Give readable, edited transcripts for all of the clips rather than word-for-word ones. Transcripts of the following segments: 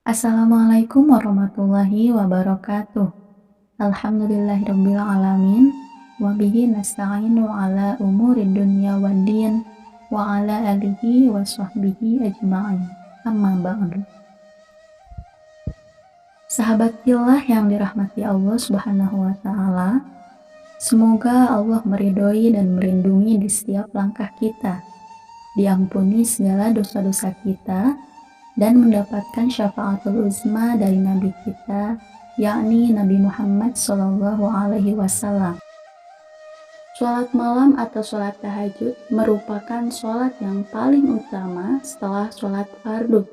Assalamualaikum warahmatullahi wabarakatuh. Alhamdulillahirabbil alamin wa bihi nasta'inu ala umurid dunya waddin wa ala alihi wa sahbihi ajma'in. Amma ba'du. Sahabat fillah yang dirahmati Allah Subhanahu wa taala, semoga Allah meridhoi dan melindungi di setiap langkah kita, diampuni segala dosa-dosa kita, dan mendapatkan syafaatul uzma dari Nabi kita, yakni Nabi Muhammad Shallallahu Alaihi Wasallam. Sholat malam atau sholat tahajud merupakan sholat yang paling utama setelah sholat fardu.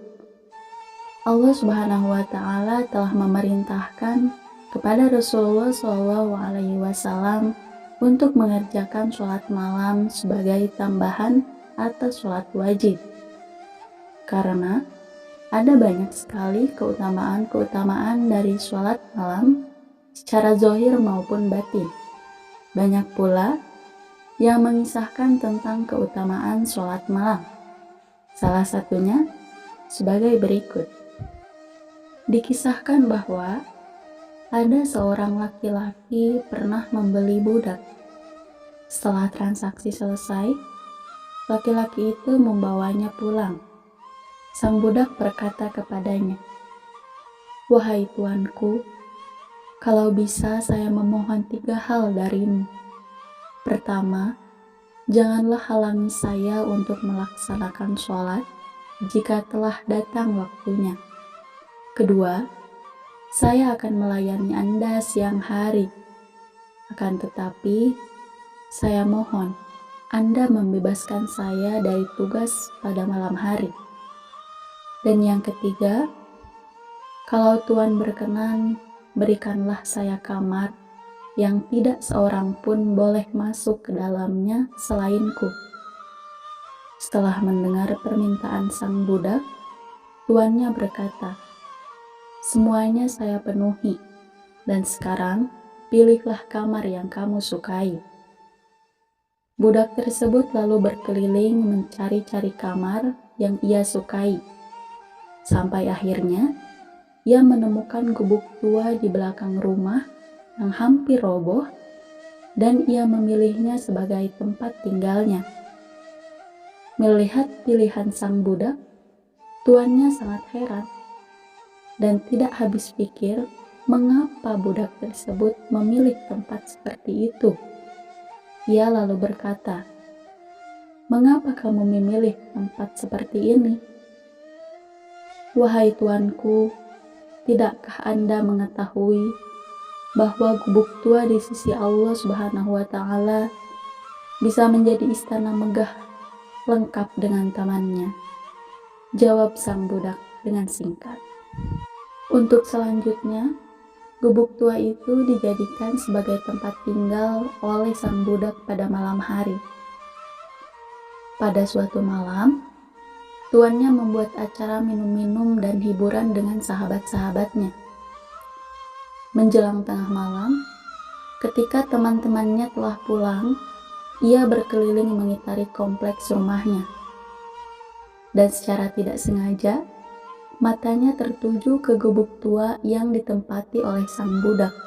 Allah Subhanahu wa Ta'ala telah memerintahkan kepada Rasulullah Shallallahu Alaihi Wasallam untuk mengerjakan sholat malam sebagai tambahan atas sholat wajib. Karena ada banyak sekali keutamaan-keutamaan dari sholat malam secara zahir maupun batin. Banyak pula yang mengisahkan tentang keutamaan sholat malam. Salah satunya sebagai berikut. Dikisahkan bahwa ada seorang laki-laki pernah membeli budak. Setelah transaksi selesai, laki-laki itu membawanya pulang. Sang budak berkata kepadanya, "Wahai tuanku, kalau bisa saya memohon 3 hal darimu. Pertama, janganlah halangi saya untuk melaksanakan sholat jika telah datang waktunya. Kedua, saya akan melayani Anda siang hari. Akan tetapi, saya mohon Anda membebaskan saya dari tugas pada malam hari. Dan yang ketiga, kalau Tuhan berkenan, berikanlah saya kamar yang tidak seorang pun boleh masuk ke dalamnya selainku." Setelah mendengar permintaan sang budak, tuannya berkata, "Semuanya saya penuhi, dan sekarang pilihlah kamar yang kamu sukai." Budak tersebut lalu berkeliling mencari-cari kamar yang ia sukai. Sampai akhirnya, ia menemukan gubuk tua di belakang rumah yang hampir roboh, dan ia memilihnya sebagai tempat tinggalnya. Melihat pilihan sang budak, tuannya sangat heran dan tidak habis pikir mengapa budak tersebut memilih tempat seperti itu. Ia lalu berkata, "Mengapa kamu memilih tempat seperti ini?" "Wahai tuanku, tidakkah Anda mengetahui bahwa gubuk tua di sisi Allah Subhanahu wa Ta'ala bisa menjadi istana megah lengkap dengan tamannya?" Jawab sang budak dengan singkat. Untuk selanjutnya, gubuk tua itu dijadikan sebagai tempat tinggal oleh sang budak pada malam hari. Pada suatu malam, tuannya membuat acara minum-minum dan hiburan dengan sahabat-sahabatnya. Menjelang tengah malam, ketika teman-temannya telah pulang, ia berkeliling mengitari kompleks rumahnya. Dan secara tidak sengaja, matanya tertuju ke gubuk tua yang ditempati oleh sang budak.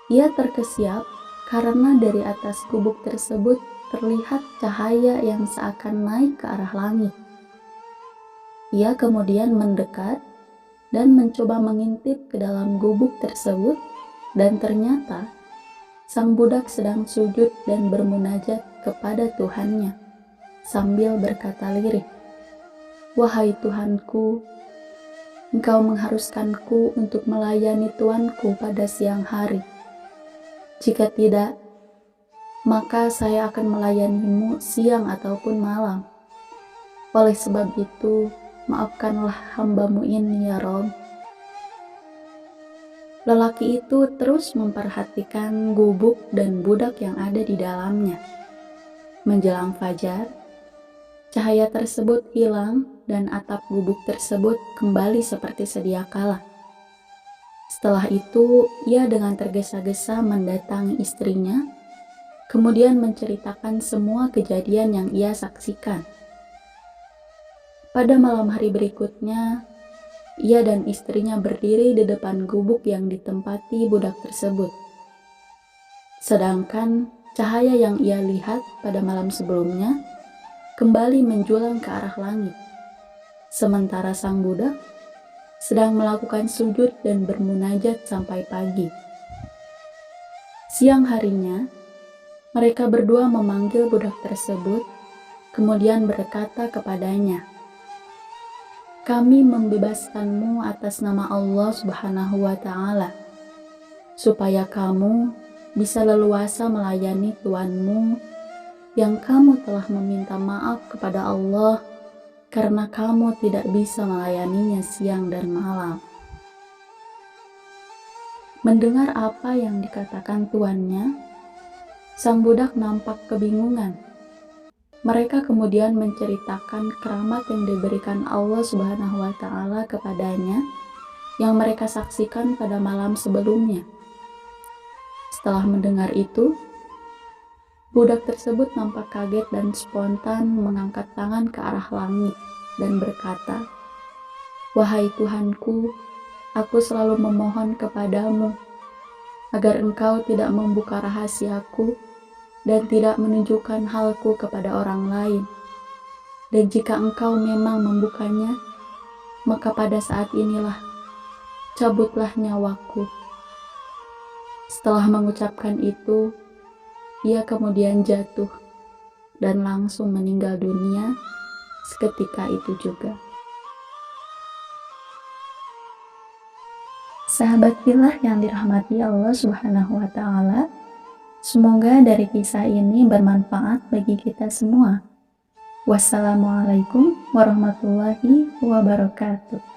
Ia terkesiap karena dari atas gubuk tersebut terlihat cahaya yang seakan naik ke arah langit. Ia kemudian mendekat dan mencoba mengintip ke dalam gubuk tersebut, dan ternyata sang budak sedang sujud dan bermunajat kepada Tuhannya sambil berkata lirih, "Wahai Tuhanku, Engkau mengharuskanku untuk melayani Tuanku pada siang hari. Jika tidak, maka saya akan melayanimu siang ataupun malam. Oleh sebab itu, maafkanlah hamba-Mu ini ya Rob." Lelaki itu terus memperhatikan gubuk dan budak yang ada di dalamnya. Menjelang fajar, cahaya tersebut hilang dan atap gubuk tersebut kembali seperti sedia kala. Setelah itu, ia dengan tergesa-gesa mendatangi istrinya, kemudian menceritakan semua kejadian yang ia saksikan. Pada malam hari berikutnya, Ia dan istrinya berdiri di depan gubuk yang ditempati budak tersebut. Sedangkan cahaya yang ia lihat pada malam sebelumnya kembali menjulang ke arah langit. Sementara sang budak sedang melakukan sujud dan bermunajat sampai pagi. Siang harinya, mereka berdua memanggil budak tersebut, kemudian berkata kepadanya, "Kami membebaskanmu atas nama Allah Subhanahu wa Ta'ala, supaya kamu bisa leluasa melayani Tuanmu yang kamu telah meminta maaf kepada Allah karena kamu tidak bisa melayaninya siang dan malam." Mendengar apa yang dikatakan tuannya, sang budak nampak kebingungan. Mereka kemudian menceritakan keramat yang diberikan Allah Subhanahu wa Ta'ala kepadanya yang mereka saksikan pada malam sebelumnya. Setelah mendengar itu, budak tersebut nampak kaget dan spontan mengangkat tangan ke arah langit dan berkata, "Wahai Tuhanku, aku selalu memohon kepadamu agar Engkau tidak membuka rahasiaku dan tidak menunjukkan halku kepada orang lain. Dan jika Engkau memang membukanya, maka pada saat inilah cabutlah nyawaku." Setelah mengucapkan itu, ia kemudian jatuh dan langsung meninggal dunia seketika itu juga. Sahabat fillah yang dirahmati Allah Subhanahu wa Ta'ala, semoga dari kisah ini bermanfaat bagi kita semua. Wassalamualaikum warahmatullahi wabarakatuh.